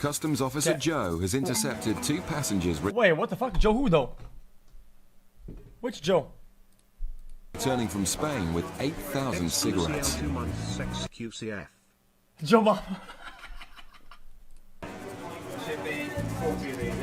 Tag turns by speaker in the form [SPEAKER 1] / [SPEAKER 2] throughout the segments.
[SPEAKER 1] Customs Officer Joe has intercepted 2 passengers
[SPEAKER 2] Wait, what the fuck? Joe who, though? Which Joe?
[SPEAKER 1] returning from Spain with 8,000 cigarettes.
[SPEAKER 3] xQc.
[SPEAKER 2] Joe Mama.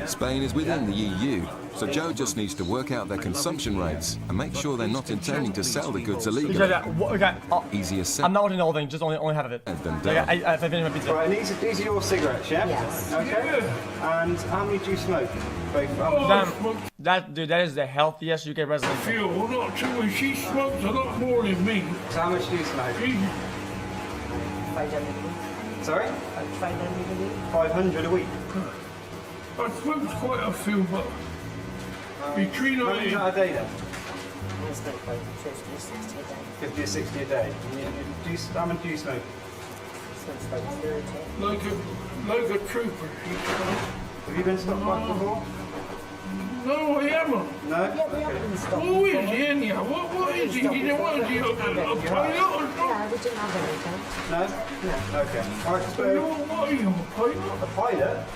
[SPEAKER 1] Spain is within the EU, so Joe just needs to work out their consumption rates and make sure they're not intending to sell the goods illegally.
[SPEAKER 2] Okay,
[SPEAKER 1] Easier said
[SPEAKER 2] I'm not ordering the whole thing, just only half of it.
[SPEAKER 1] than
[SPEAKER 2] Okay,
[SPEAKER 1] done.
[SPEAKER 2] I finished my pizza.
[SPEAKER 4] Right, and these are your cigarettes, yeah?
[SPEAKER 5] Yes.
[SPEAKER 4] Okay. And how many do you smoke? Both.
[SPEAKER 2] Damn, that is the healthiest UK resident.
[SPEAKER 6] Phil, not too much. She smokes a lot more than me.
[SPEAKER 4] So how much do you smoke?
[SPEAKER 6] She,
[SPEAKER 5] 500 a week.
[SPEAKER 4] Sorry?
[SPEAKER 5] 500 a week.
[SPEAKER 4] 500 a week.
[SPEAKER 6] I smoke quite a few, but between
[SPEAKER 4] How many is that a day then?
[SPEAKER 5] It's like 50, 60 a day.
[SPEAKER 4] 50 or 60 a day. How many do you smoke?
[SPEAKER 5] So it's like 30.
[SPEAKER 6] like a trooper. She smokes.
[SPEAKER 4] Have you been stopped by before?
[SPEAKER 6] No, I haven't.
[SPEAKER 4] No?
[SPEAKER 5] Yeah, we haven't been stopped.
[SPEAKER 6] Who is he anyhow? What is he? You know what? Is he a pilot or something?
[SPEAKER 5] Yeah, we didn't have anything.
[SPEAKER 4] No?
[SPEAKER 5] No.
[SPEAKER 4] Okay. Alright,
[SPEAKER 6] What
[SPEAKER 4] so
[SPEAKER 6] are you, a pilot?
[SPEAKER 4] a pilot?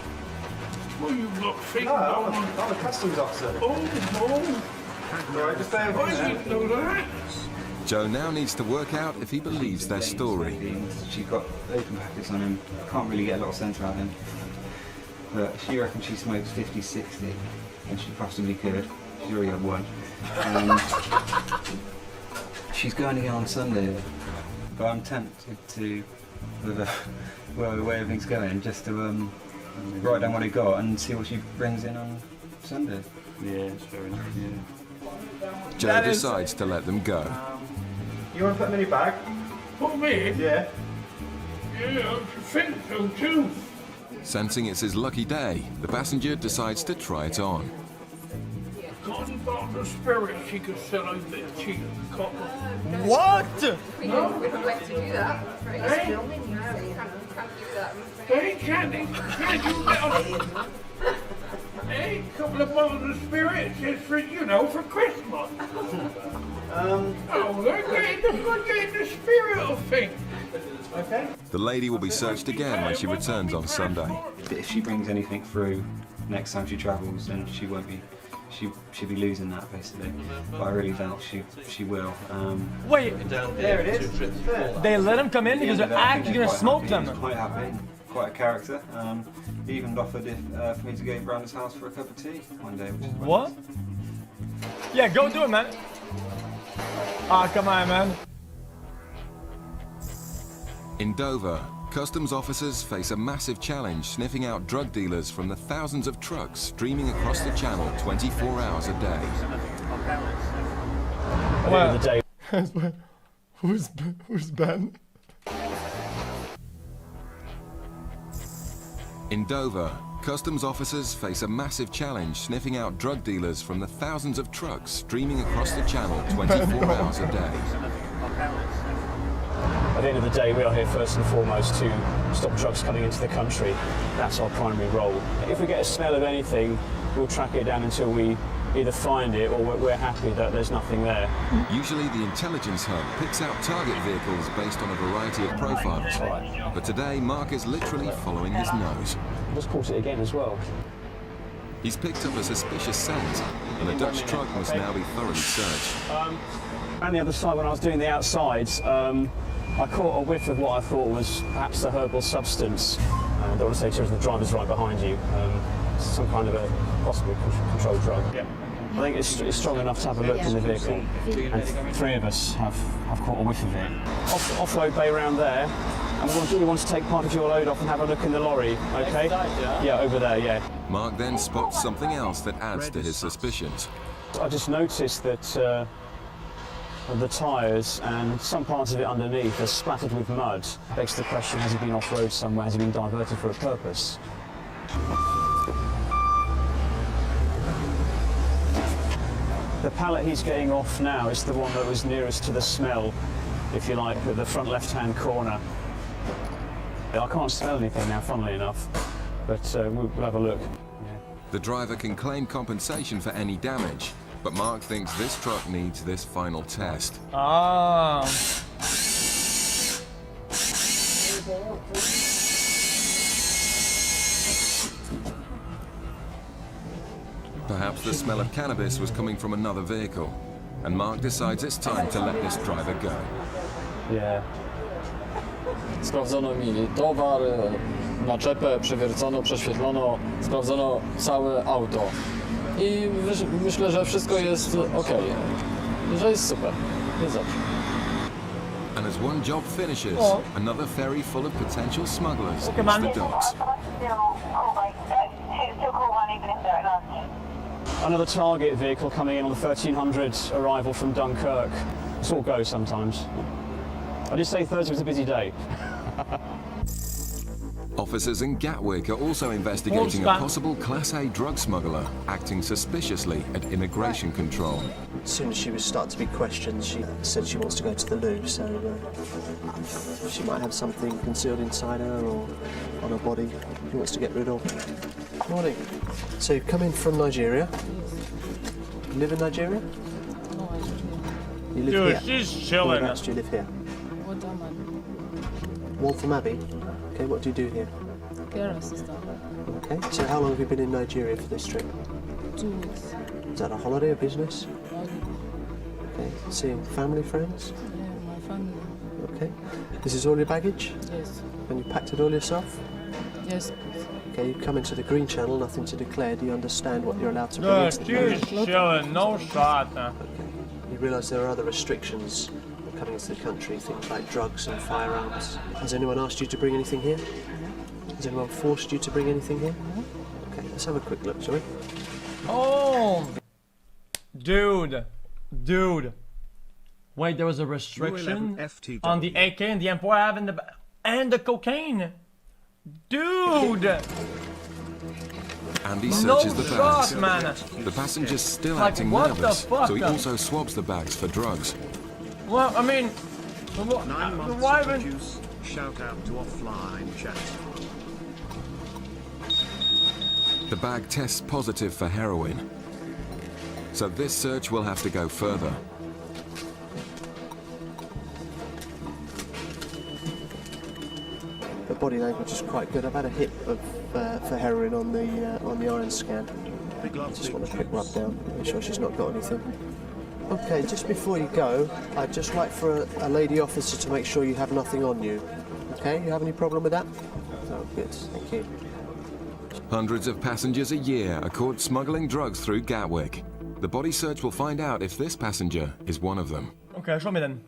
[SPEAKER 6] Well, you've got things
[SPEAKER 4] No,
[SPEAKER 6] on.
[SPEAKER 4] I'm a customs officer.
[SPEAKER 6] Oh,
[SPEAKER 4] Alright, just bear with
[SPEAKER 6] I
[SPEAKER 4] me then.
[SPEAKER 6] didn't know that.
[SPEAKER 1] Joe now needs to work out if he believes their story.
[SPEAKER 7] She's got open packets on him. Can't really get a lot of sense out of him. But she reckons she smokes 50, 60, and she possibly could. She's already had one. She's going again on Sunday, but I'm tempted to, with the way everything's going, just to write down what he got and see what she brings in on Sunday.
[SPEAKER 4] Yeah, it's fair enough. Yeah.
[SPEAKER 1] Joe decides to let them go.
[SPEAKER 4] You want to put them in your bag?
[SPEAKER 6] For me?
[SPEAKER 4] Yeah.
[SPEAKER 6] Yeah, I think so too.
[SPEAKER 1] Sensing it's his lucky day, the passenger decides to try it on.
[SPEAKER 6] Cotton bottle spirit she could sell a bit cheaper than cotton.
[SPEAKER 2] What?
[SPEAKER 8] We don't like to do that. Right?
[SPEAKER 6] Hey.
[SPEAKER 8] Filming, you can't do that.
[SPEAKER 6] Hey, can't do that. Hey, a couple of bottles of spirits just for, for Christmas. Oh, they're getting the spirit of things.
[SPEAKER 4] Okay.
[SPEAKER 1] The lady will be searched again when she returns on Sunday.
[SPEAKER 7] If she brings anything through next time she travels, then she won't be. She'll be losing that basically. But I really doubt she will.
[SPEAKER 2] Wait,
[SPEAKER 4] There it is. There.
[SPEAKER 2] they let him come in because they're actually gonna smoke them.
[SPEAKER 7] He's quite happy, quite a character. He even offered for me to go round his house for a cup of tea one day. Which is quite
[SPEAKER 2] What?
[SPEAKER 7] nice.
[SPEAKER 2] Yeah, go do it, man. Ah, come on, man.
[SPEAKER 1] In Dover, customs officers face a massive challenge sniffing out drug dealers from the thousands of trucks streaming across the channel 24 hours a day.
[SPEAKER 2] Well, who's Ben?
[SPEAKER 1] In Dover, customs officers face a massive challenge sniffing out drug dealers from the thousands of trucks streaming across the channel 24 hours a day.
[SPEAKER 9] At the end of the day, we are here first and foremost to stop drugs coming into the country. That's our primary role. If we get a smell of anything, we'll track it down until we either find it or we're happy that there's nothing there.
[SPEAKER 1] Usually the intelligence hub picks out target vehicles based on a variety of profiles. But today, Mark is literally following his nose.
[SPEAKER 9] I just caught it again as well.
[SPEAKER 1] He's picked up a suspicious scent, and the Dutch truck must now be thoroughly searched.
[SPEAKER 9] On the other side, when I was doing the outsides, I caught a whiff of what I thought was perhaps a herbal substance. I don't want to say too much, the driver's right behind you. Some kind of a possibly controlled drug. Yeah. I think it's strong enough to have a look in the vehicle. And 3 of us have caught a whiff of it. Offload bay around there. And we want to take part of your load off and have a look in the lorry, okay? Yeah, over there, yeah.
[SPEAKER 1] Mark then spots something else that adds to his suspicions.
[SPEAKER 9] I just noticed that the tyres and some parts of it underneath are splattered with mud. Begs the question, has he been off-road somewhere? Has he been diverted for a purpose? The pallet he's getting off now is the one that was nearest to the smell, if you like, at the front left-hand corner. I can't smell anything now, funnily enough, but we'll have a look. Yeah.
[SPEAKER 1] The driver can claim compensation for any damage, but Mark thinks this truck needs this final test.
[SPEAKER 2] Ah.
[SPEAKER 1] Perhaps the smell of cannabis was coming from another vehicle, and Mark decides it's time to let this driver go.
[SPEAKER 9] Yeah. Sprawdzono mi towar, naczepę, przewiercono, prześwietlono, sprawdzono całe auto. I myślę, że wszystko jest ok, że jest super, jest dobrze.
[SPEAKER 1] And as one job finishes, another ferry full of potential smugglers
[SPEAKER 2] Okay,
[SPEAKER 1] hits
[SPEAKER 2] man.
[SPEAKER 1] the docks.
[SPEAKER 9] Another target vehicle coming in on the 1300 arrival from Dunkirk. It's all go sometimes. I just say Thursday was a busy day.
[SPEAKER 1] Officers in Gatwick are also investigating a
[SPEAKER 2] Horseback.
[SPEAKER 1] possible Class A drug smuggler acting suspiciously at immigration control.
[SPEAKER 10] As soon as she was starting to be questioned, she said she wants to go to the loo, so she might have something concealed inside her or on her body she wants to get rid of. Morning. So you've come in from Nigeria? You live in Nigeria?
[SPEAKER 11] No, I don't.
[SPEAKER 10] You live
[SPEAKER 2] Dude,
[SPEAKER 10] here?
[SPEAKER 2] she's chilling.
[SPEAKER 10] Whereabouts do you live here?
[SPEAKER 11] What am I?
[SPEAKER 10] Waltham Abbey? Okay, what do you do here?
[SPEAKER 11] Care assistant.
[SPEAKER 10] Okay, so how long have you been in Nigeria for this trip?
[SPEAKER 11] 2 weeks.
[SPEAKER 10] Is that a holiday or business? Okay, seeing family, friends?
[SPEAKER 11] Yeah, my family.
[SPEAKER 10] Okay. This is all your baggage?
[SPEAKER 11] Yes.
[SPEAKER 10] And you packed it all yourself?
[SPEAKER 11] Yes, please.
[SPEAKER 10] Okay, you come into the green channel, nothing to declare. Do you understand what you're allowed to bring into the
[SPEAKER 2] She's
[SPEAKER 10] country?
[SPEAKER 2] chilling, no shot.
[SPEAKER 10] Okay. You realise there are other restrictions coming into the country, things like drugs and firearms. Has anyone asked you to bring anything here? Has anyone forced you to bring anything here? Okay, let's have a quick look, shall we?
[SPEAKER 2] Oh, dude. Wait, there was a restriction on the AK and the M4 and the cocaine. Dude.
[SPEAKER 1] Andy
[SPEAKER 2] No
[SPEAKER 1] searches the bags.
[SPEAKER 2] shot, man.
[SPEAKER 1] The passenger's still
[SPEAKER 2] Like,
[SPEAKER 1] acting
[SPEAKER 2] what the
[SPEAKER 1] nervous,
[SPEAKER 2] fuck?
[SPEAKER 1] so he also swabs the bags for drugs.
[SPEAKER 2] Well, I mean,
[SPEAKER 3] 9 months
[SPEAKER 2] why
[SPEAKER 3] to
[SPEAKER 2] would...
[SPEAKER 3] produce. Shout out to offline chat.
[SPEAKER 1] The bag tests positive for heroin. So this search will have to go further.
[SPEAKER 10] The body language is quite good. I've had a hit of, for heroin on the iron scan.
[SPEAKER 3] Big love,
[SPEAKER 10] Just
[SPEAKER 3] big
[SPEAKER 10] want a quick
[SPEAKER 3] juice.
[SPEAKER 10] rub down, make sure she's not got anything. Okay, just before you go, I'd just like for a lady officer to make sure you have nothing on you. Okay, you have any problem with that? Oh, good, thank you.
[SPEAKER 1] Hundreds of passengers a year are caught smuggling drugs through Gatwick. The body search will find out if this passenger is one of them.
[SPEAKER 2] Okay, show me then.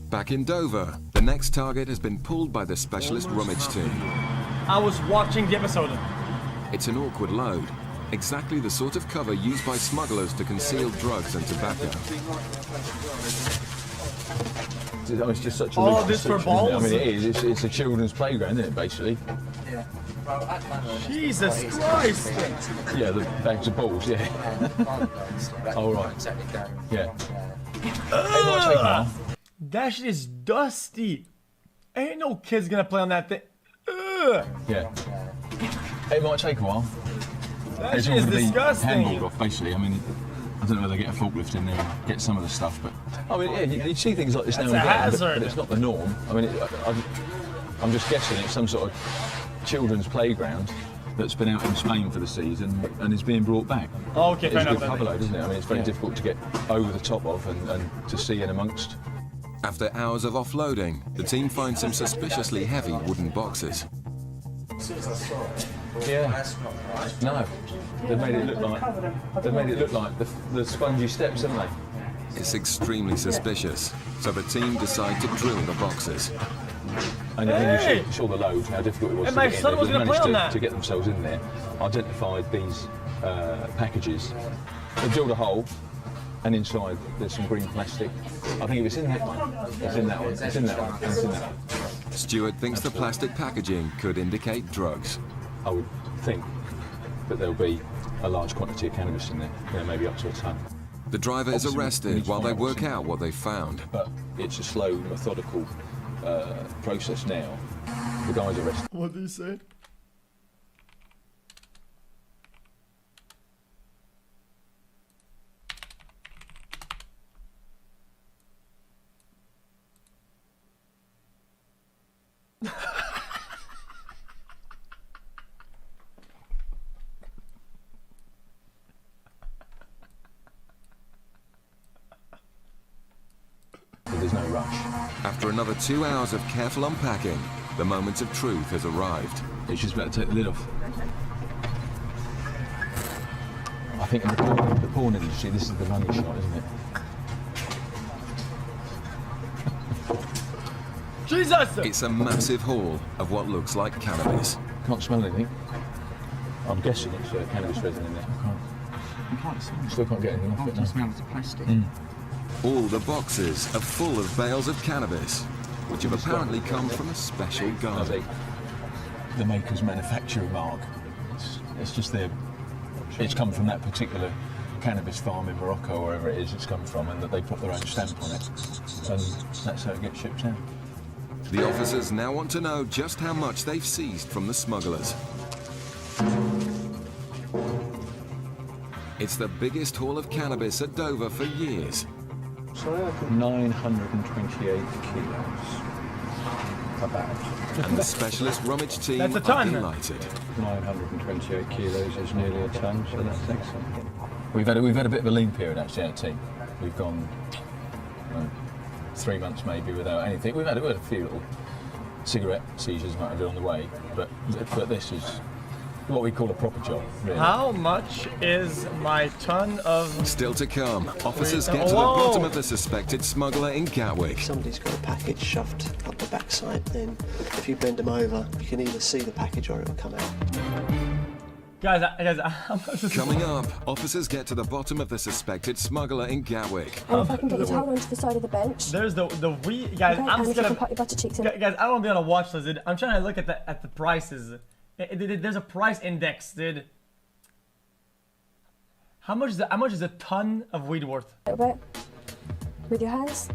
[SPEAKER 1] Back in Dover, the next target has been pulled by the specialist rummage team.
[SPEAKER 2] I was watching the episode.
[SPEAKER 1] It's an awkward load, exactly the sort of cover used by smugglers to conceal drugs and tobacco.
[SPEAKER 12] It's just such a
[SPEAKER 2] Oh,
[SPEAKER 12] loose
[SPEAKER 2] this for
[SPEAKER 12] restriction, isn't it?
[SPEAKER 2] balls?
[SPEAKER 12] I mean, it is. It's a children's playground, isn't it, basically?
[SPEAKER 2] Jesus Christ!
[SPEAKER 12] Yeah, the bags of balls, yeah. Oh, right. Yeah. It might take a while.
[SPEAKER 2] That shit is dusty. Ain't no kids gonna play on that thing. Ugh.
[SPEAKER 12] Yeah. It might take a while.
[SPEAKER 2] That
[SPEAKER 12] It's
[SPEAKER 2] shit
[SPEAKER 12] all
[SPEAKER 2] is
[SPEAKER 12] gonna be
[SPEAKER 2] disgusting.
[SPEAKER 12] handballed off, basically. I mean, I don't know whether they get a forklift in there and get some of the stuff, but I mean, yeah, you see things like this
[SPEAKER 2] That's
[SPEAKER 12] now and
[SPEAKER 2] a
[SPEAKER 12] again,
[SPEAKER 2] hazard.
[SPEAKER 12] but it's not the norm. I mean, I'm just guessing it's some sort of children's playground that's been out in Spain for the season and is being brought back.
[SPEAKER 2] Okay,
[SPEAKER 12] It's
[SPEAKER 2] fair
[SPEAKER 12] a good
[SPEAKER 2] enough.
[SPEAKER 12] cover load, isn't it? I mean, it's very difficult to get over the top of and to see in amongst.
[SPEAKER 1] After hours of offloading, the team finds some suspiciously heavy wooden boxes.
[SPEAKER 12] Yeah. No. They've made it look like the spongy steps, haven't they?
[SPEAKER 1] It's extremely suspicious, so the team decide to drill the boxes.
[SPEAKER 12] And then you saw the load, how difficult it was
[SPEAKER 2] And
[SPEAKER 12] to
[SPEAKER 2] my
[SPEAKER 12] get in
[SPEAKER 2] son
[SPEAKER 12] there.
[SPEAKER 2] was
[SPEAKER 12] They
[SPEAKER 2] gonna play
[SPEAKER 12] managed
[SPEAKER 2] on that.
[SPEAKER 12] to get themselves in there, identified these packages. They drilled a hole, and inside there's some green plastic. I think it was in that one. It's in that one. It's in that one. And it's in that one.
[SPEAKER 1] Stuart thinks the plastic packaging could indicate drugs.
[SPEAKER 12] I would think that there'll be a large quantity of cannabis in there, maybe up to a ton.
[SPEAKER 1] The driver is
[SPEAKER 12] Obviously, we need
[SPEAKER 1] arrested
[SPEAKER 12] to
[SPEAKER 1] while they
[SPEAKER 12] find out what's
[SPEAKER 1] work
[SPEAKER 12] in
[SPEAKER 1] out what they found.
[SPEAKER 12] But it's a slow, methodical process now. The guy's arrested.
[SPEAKER 2] What did he say?
[SPEAKER 12] there's no rush.
[SPEAKER 1] After another 2 hours of careful unpacking, the moment of truth has arrived.
[SPEAKER 12] It's just about to take the lid off. I think in the porn industry, this is the money shot, isn't it?
[SPEAKER 2] Jesus!
[SPEAKER 1] It's a massive haul of what looks like cannabis.
[SPEAKER 12] Can't smell anything. I'm guessing it's cannabis resin in there. Still can't get anything off it now.
[SPEAKER 10] Smells of plastic.
[SPEAKER 1] All the boxes are full of bales of cannabis, which have apparently come from a special garden.
[SPEAKER 12] The maker's manufacturer mark. It's just their. It's come from that particular cannabis farm in Morocco, or wherever it is it's come from, and that they put their own stamp on it. And that's how it gets shipped out.
[SPEAKER 1] The officers now want to know just how much they've seized from the smugglers. It's the biggest haul of cannabis at Dover for years.
[SPEAKER 12] 928 kilos. About.
[SPEAKER 1] And the specialist rummage team
[SPEAKER 2] That's a
[SPEAKER 1] are
[SPEAKER 2] ton.
[SPEAKER 1] delighted.
[SPEAKER 12] 928 kilos is nearly a ton, so that's excellent. We've had a bit of a lean period actually, our team. We've gone 3 months maybe without anything. We've had a few little cigarette seizures might have been on the way, but this is what we call a proper job, really.
[SPEAKER 2] How much is my ton of...
[SPEAKER 1] Still to come, officers get to the bottom of the suspected smuggler in Gatwick.
[SPEAKER 10] If somebody's got a package shoved up the backside, then if you bend them over, you can either see the package or it will come out.
[SPEAKER 2] Guys,
[SPEAKER 1] Coming up, officers get to the bottom of the suspected smuggler in Gatwick.
[SPEAKER 13] And if I can get you to hold on to the side of the bench.
[SPEAKER 2] There's the weed, guys.
[SPEAKER 13] Okay,
[SPEAKER 2] I'm
[SPEAKER 13] and
[SPEAKER 2] just
[SPEAKER 13] if you
[SPEAKER 2] gonna
[SPEAKER 13] can put your butter cheeks in.
[SPEAKER 2] Guys, I don't want to be on a watch list, dude. I'm trying to look at the prices. There's a price index, dude. How much is a ton of weed worth?
[SPEAKER 13] A little bit. With your hands.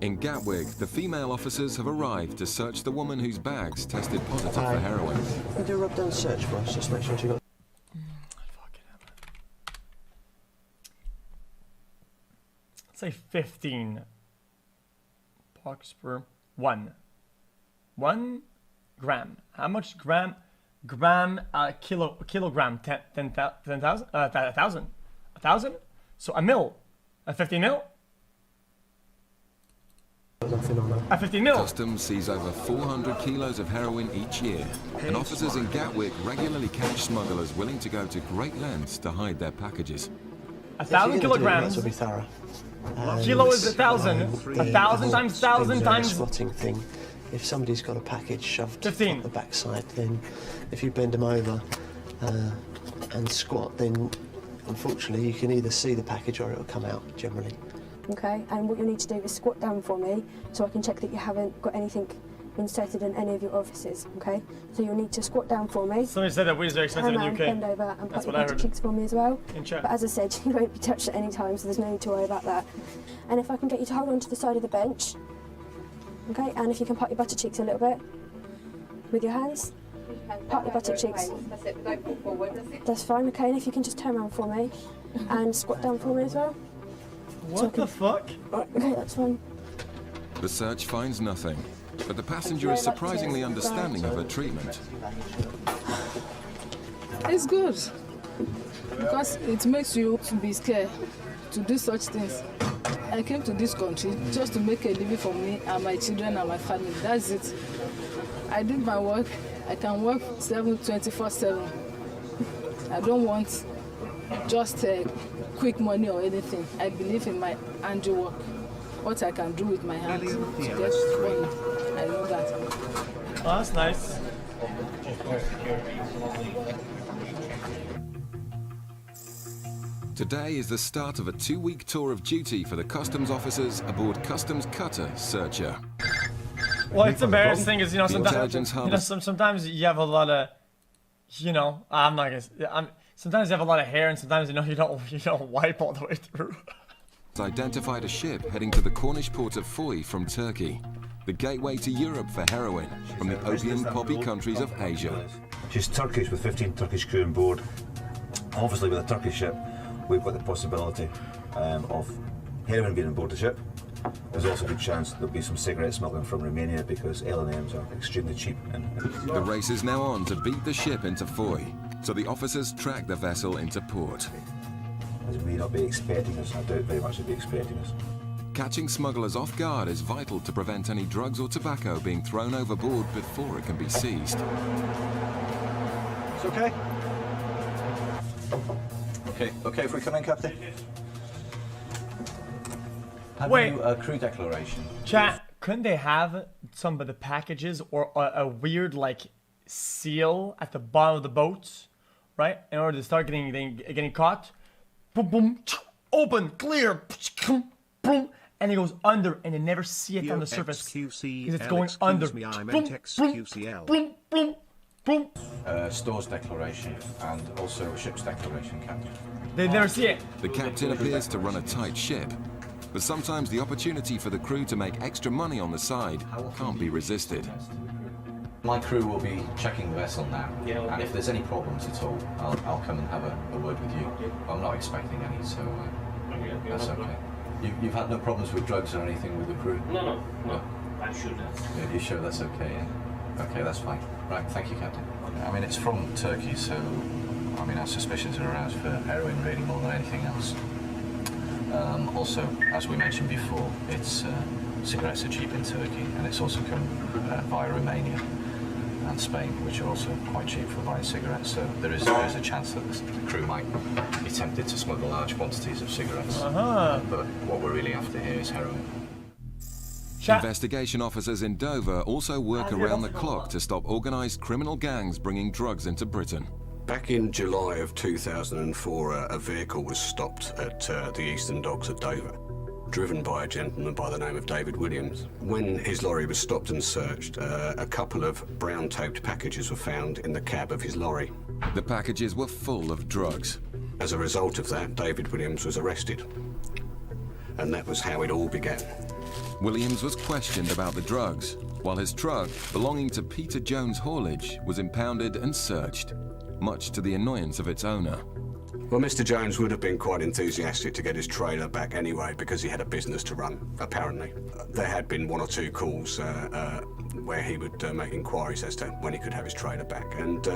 [SPEAKER 1] In Gatwick, the female officers have arrived to search the woman whose bags tested positive for heroin.
[SPEAKER 10] You do a rub-down search for us, just make sure you got...
[SPEAKER 2] Let's say 15 bucks per 1 gram. How much gram? Kilogram? 10,000? 1,000? 1,000? So a mil? A 50 mil? A 50 mil?
[SPEAKER 1] Customs sees over 400 kilos of heroin each year, and officers in Gatwick regularly catch smugglers willing to go to great lengths to hide their packages.
[SPEAKER 2] 1,000 kilograms.
[SPEAKER 10] Will be thorough.
[SPEAKER 2] Kilo is 1,000. 1,000 times 1,000 times.
[SPEAKER 10] Squatting thing. If somebody's got a package shoved
[SPEAKER 2] 15.
[SPEAKER 10] up the backside, then if you bend them over and squat, then unfortunately you can either see the package or it'll come out generally.
[SPEAKER 13] Okay, and what you'll need to do is squat down for me so I can check that you haven't got anything inserted in any of your orifices, okay? So you'll need to squat down for me.
[SPEAKER 2] Somebody said that weed is very expensive in the UK.
[SPEAKER 13] Bend over and
[SPEAKER 2] That's
[SPEAKER 13] put
[SPEAKER 2] what I
[SPEAKER 13] your
[SPEAKER 2] heard.
[SPEAKER 13] cheeks for me as well.
[SPEAKER 2] In chat.
[SPEAKER 13] But as I said, you won't be touched at any time, so there's no need to worry about that. And if I can get you to hold on to the side of the bench, okay? And if you can pat your butter cheeks a little bit with your hands. Pat your butter cheeks.
[SPEAKER 8] That's it, don't pull forward, that's it.
[SPEAKER 13] That's fine, okay? And if you can just turn around for me and squat down for me as well.
[SPEAKER 2] What the fuck?
[SPEAKER 13] Okay, that's fine.
[SPEAKER 1] The search finds nothing, but the passenger is surprisingly understanding of her treatment.
[SPEAKER 11] It's good because it makes you to be scared to do such things. I came to this country just to make a living for me and my children and my family. That's it. I did my work. I can work 24/7. I don't want just quick money or anything. I believe in my handiwork. What I can do with my hands to get money. I know that.
[SPEAKER 2] Oh, that's nice.
[SPEAKER 1] Today is the start of a 2-week tour of duty for the customs officers aboard Customs Cutter Searcher.
[SPEAKER 2] Well, it's embarrassing is,
[SPEAKER 1] intelligence hub
[SPEAKER 2] sometimes you have a lot of, I'm not gonna. Sometimes you have a lot of hair, and sometimes you don't wipe all the way through.
[SPEAKER 1] identified a ship heading to the Cornish port of Foy from Turkey, the gateway to Europe for heroin from the opium poppy countries of Asia.
[SPEAKER 14] She's Turkish with 15 Turkish crew on board. Obviously, with a Turkish ship, we've got the possibility of heroin being on board the ship. There's also a good chance there'll be some cigarette smuggling from Romania because L&Ms are extremely cheap.
[SPEAKER 1] The race is now on to beat the ship into Foy, so the officers track the vessel into port.
[SPEAKER 14] as we may not be expecting us. I doubt very much they'd be expecting us.
[SPEAKER 1] Catching smugglers off guard is vital to prevent any drugs or tobacco being thrown overboard before it can be seized.
[SPEAKER 14] It's okay? Okay if we come in, Captain?
[SPEAKER 15] Have
[SPEAKER 2] Wait.
[SPEAKER 15] you a crew declaration?
[SPEAKER 2] Chat, couldn't they have some of the packages or a weird like seal at the bottom of the boats, right? In order to start getting caught. Boom, boom, open, clear, boom, and it goes under, and they never see it on the surface because it's going under. Boom, boom, boom.
[SPEAKER 15] Stores declaration and also a ship's declaration, Captain.
[SPEAKER 2] They never see it.
[SPEAKER 1] The captain appears to run a tight ship, but sometimes the opportunity for the crew to make extra money on the side can't be resisted.
[SPEAKER 15] My crew will be checking the vessel now, and if there's any problems at all, I'll come and have a word with you. I'm not expecting any, so that's okay. You've had no problems with drugs or anything with the crew?
[SPEAKER 16] No. I'm sure that's...
[SPEAKER 15] Yeah, you sure that's okay, yeah? Okay, that's fine. Right, thank you, Captain. I mean, it's from Turkey, so, I mean, our suspicions are aroused for heroin really more than anything else. Also, as we mentioned before, it's cigarettes are cheap in Turkey, and it's also come via Romania and Spain, which are also quite cheap for buying cigarettes. So there is a chance that the crew might be tempted to smuggle large quantities of cigarettes. But what we're really after here is heroin.
[SPEAKER 1] Investigation officers in Dover also work around the clock to stop organised criminal gangs bringing drugs into Britain.
[SPEAKER 17] Back in July of 2004, a vehicle was stopped at the Eastern Docks at Dover, driven by a gentleman by the name of David Williams. When his lorry was stopped and searched, a couple of brown-taped packages were found in the cab of his lorry.
[SPEAKER 1] The packages were full of drugs.
[SPEAKER 17] As a result of that, David Williams was arrested. And that was how it all began.
[SPEAKER 1] Williams was questioned about the drugs, while his truck, belonging to Peter Jones Haulage, was impounded and searched, much to the annoyance of its owner.
[SPEAKER 17] Well, Mr. Jones would have been quite enthusiastic to get his trailer back anyway, because he had a business to run, apparently. There had been one or two calls where he would make inquiries as to when he could have his trailer back. And,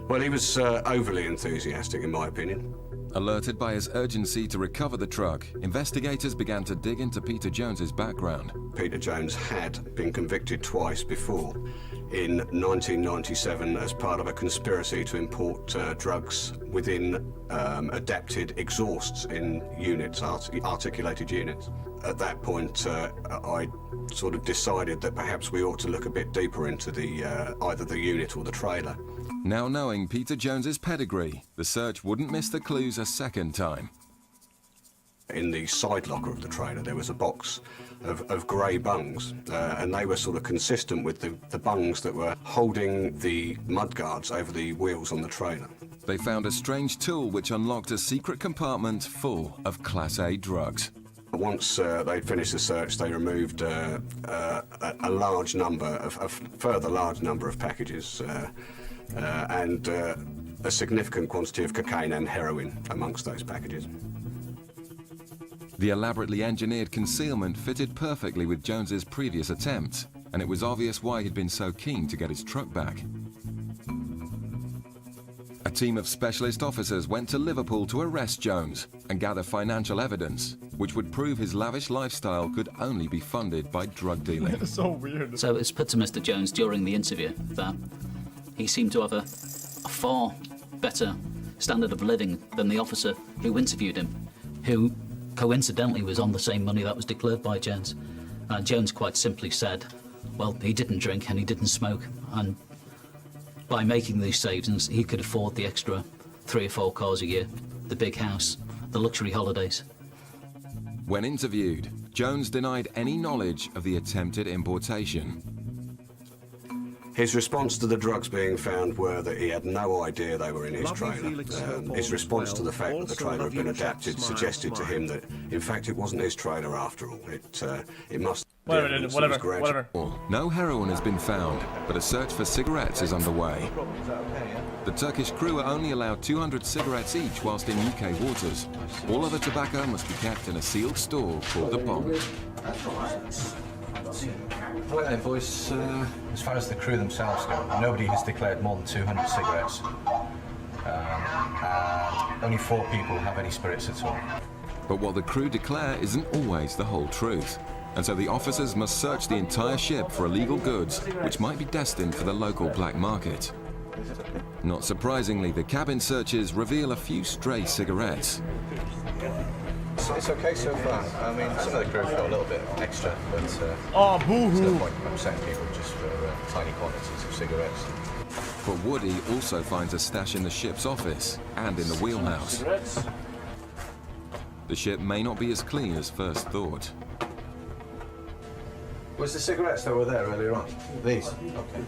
[SPEAKER 17] well, he was overly enthusiastic, in my opinion.
[SPEAKER 1] Alerted by his urgency to recover the truck, investigators began to dig into Peter Jones's background.
[SPEAKER 17] Peter Jones had been convicted twice before. In 1997 as part of a conspiracy to import drugs within adapted exhausts in units, articulated units. At that point, I sort of decided that perhaps we ought to look a bit deeper into the either the unit or the trailer.
[SPEAKER 1] Now knowing Peter Jones's pedigree, the search wouldn't miss the clues a second time.
[SPEAKER 17] In the side locker of the trailer, there was a box of grey bungs, and they were sort of consistent with the bungs that were holding the mudguards over the wheels on the trailer.
[SPEAKER 1] They found a strange tool which unlocked a secret compartment full of Class A drugs.
[SPEAKER 17] Once they'd finished the search, they removed a large number, a further large number of packages, and a significant quantity of cocaine and heroin amongst those packages.
[SPEAKER 1] The elaborately engineered concealment fitted perfectly with Jones's previous attempts, and it was obvious why he'd been so keen to get his truck back. A team of specialist officers went to Liverpool to arrest Jones and gather financial evidence, which would prove his lavish lifestyle could only be funded by drug dealing.
[SPEAKER 2] It's so weird.
[SPEAKER 18] So it's put to Mr. Jones during the interview that he seemed to have a far better standard of living than the officer who interviewed him, who coincidentally was on the same money that was declared by Jones. Jones quite simply said, well, he didn't drink and he didn't smoke, and by making these savings, he could afford the extra 3 or 4 cars a year, the big house, the luxury holidays.
[SPEAKER 1] When interviewed, Jones denied any knowledge of the attempted importation.
[SPEAKER 17] His response to the drugs being found were that he had no idea they were in his trailer. His response to the fact that the trailer had been adapted suggested to him that, in fact, it wasn't his trailer after all. It must...
[SPEAKER 2] Whatever.
[SPEAKER 1] No heroin has been found, but a search for cigarettes is underway. The Turkish crew are only allowed 200 cigarettes each whilst in UK waters. All other tobacco must be kept in a sealed store called the bomb.
[SPEAKER 15] Well then, boys, as far as the crew themselves go, nobody has declared more than 200 cigarettes. And only 4 people have any spirits at all.
[SPEAKER 1] But what the crew declare isn't always the whole truth. And so the officers must search the entire ship for illegal goods, which might be destined for the local black market. Not surprisingly, the cabin searches reveal a few stray cigarettes.
[SPEAKER 15] It's okay so far. I mean, some of the crew felt a little bit extra, but
[SPEAKER 2] oh,
[SPEAKER 15] there's
[SPEAKER 2] boo-hoo.
[SPEAKER 15] no point upsetting people just for tiny quantities of cigarettes.
[SPEAKER 1] But Woody also finds a stash in the ship's office and in the wheelhouse. The ship may not be as clean as first thought.
[SPEAKER 15] Was the cigarettes that were there earlier on? These? Okay.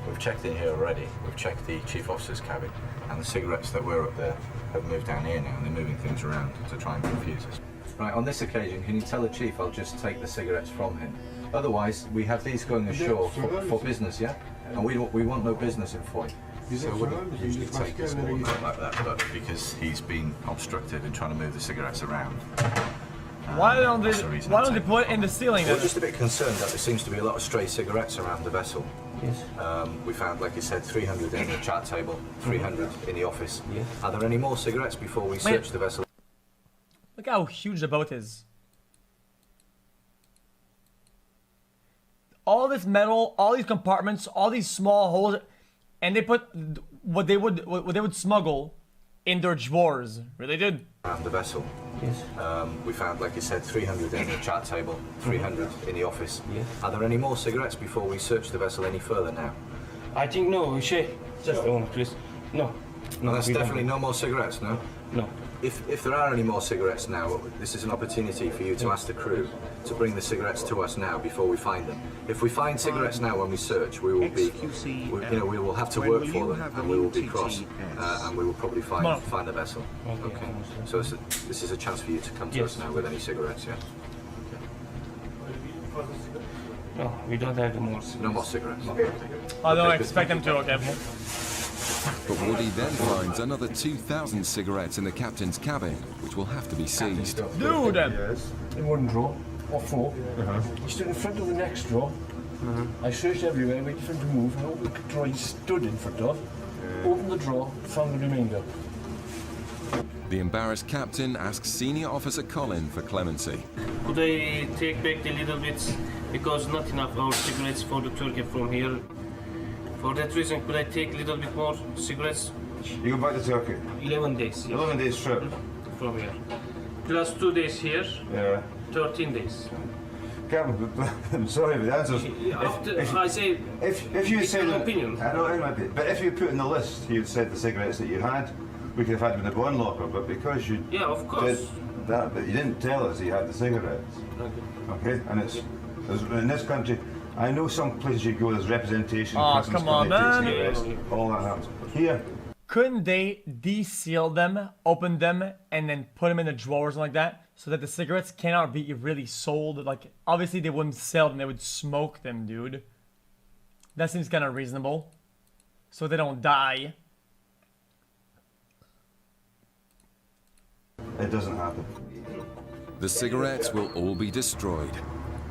[SPEAKER 15] We've checked in here already. We've checked the chief officer's cabin, and the cigarettes that were up there have moved down here now, and they're moving things around to try and confuse us. Right, on this occasion, can you tell the chief I'll just take the cigarettes from him? Otherwise, we have these going ashore for business, yeah? And we want no business in Foy. So I wouldn't usually take this more like that, but because he's been obstructed in trying to move the cigarettes around.
[SPEAKER 2] Why don't they put it in the ceiling then?
[SPEAKER 15] We're just a bit concerned that there seems to be a lot of stray cigarettes around the vessel.
[SPEAKER 4] Yes.
[SPEAKER 15] We found, like you said, 300 in the chat table, 300 in the office.
[SPEAKER 4] Yes.
[SPEAKER 15] Are there any more cigarettes before we search the vessel?
[SPEAKER 2] Look how huge the boat is. All this metal, all these compartments, all these small holes, and they put what they would smuggle in their drawers. Really did.
[SPEAKER 15] Around the vessel.
[SPEAKER 4] Yes.
[SPEAKER 15] We found, like you said, 300 in the chat table, 300 in the office.
[SPEAKER 4] Yes.
[SPEAKER 15] Are there any more cigarettes before we search the vessel any further now?
[SPEAKER 4] I think no, just one, please. No.
[SPEAKER 15] No, that's definitely no more cigarettes, no?
[SPEAKER 4] No.
[SPEAKER 15] If there are any more cigarettes now, this is an opportunity for you to ask the crew to bring the cigarettes to us now before we find them. If we find cigarettes now when we search, we will be, we will have to work for them, and we will be cross, and we will probably find the vessel. Okay. So this is a chance for you to come to us now with any cigarettes, yeah?
[SPEAKER 4] No, we don't have more cigarettes.
[SPEAKER 15] No more cigarettes.
[SPEAKER 2] I don't expect them to, okay.
[SPEAKER 1] But Woody then finds another 2,000 cigarettes in the captain's cabin, which will have to be seized.
[SPEAKER 2] Dude!
[SPEAKER 6] Yes. In one drawer, or 4. He stood in front of the next drawer. I searched everywhere, waited for him to move, and opened the drawer he stood in front of. Opened the drawer, found the remainder.
[SPEAKER 1] The embarrassed captain asks Senior Officer Colin for clemency.
[SPEAKER 4] Could I take back the little bits, because not enough our cigarettes for the Turkey from here. For that reason, could I take a little bit more cigarettes?
[SPEAKER 14] You go back to Turkey?
[SPEAKER 4] 11 days. Yes.
[SPEAKER 14] 11 days trip?
[SPEAKER 4] From here. Plus 2 days here.
[SPEAKER 14] Yeah.
[SPEAKER 4] 13 days.
[SPEAKER 14] Captain, I'm sorry, but the answer's...
[SPEAKER 4] If
[SPEAKER 14] you said...
[SPEAKER 4] opinion.
[SPEAKER 14] I know, it might be. But if you put in the list, you'd said the cigarettes that you had, we could have had them in the bond locker, but because you
[SPEAKER 4] yeah, of course.
[SPEAKER 14] did that, but you didn't tell us that you had the cigarettes. Okay? And it's in this country, I know some places you go, there's representation.
[SPEAKER 2] Oh, come on, man.
[SPEAKER 14] All that happens. Here.
[SPEAKER 2] Couldn't they de-seal them, open them, and then put them in the drawers like that, so that the cigarettes cannot be really sold? Like, obviously they wouldn't sell them, they would smoke them, dude. That seems kind of reasonable. So they don't die.
[SPEAKER 14] It doesn't happen.
[SPEAKER 1] The cigarettes will all be destroyed,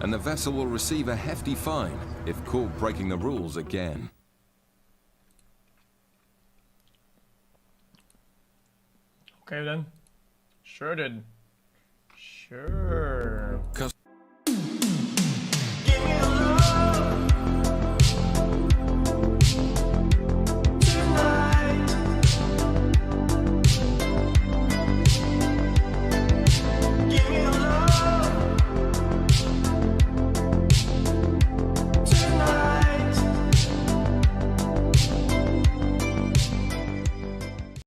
[SPEAKER 1] and the vessel will receive a hefty fine if caught breaking the rules again.
[SPEAKER 2] Okay then. Sure did. Sure.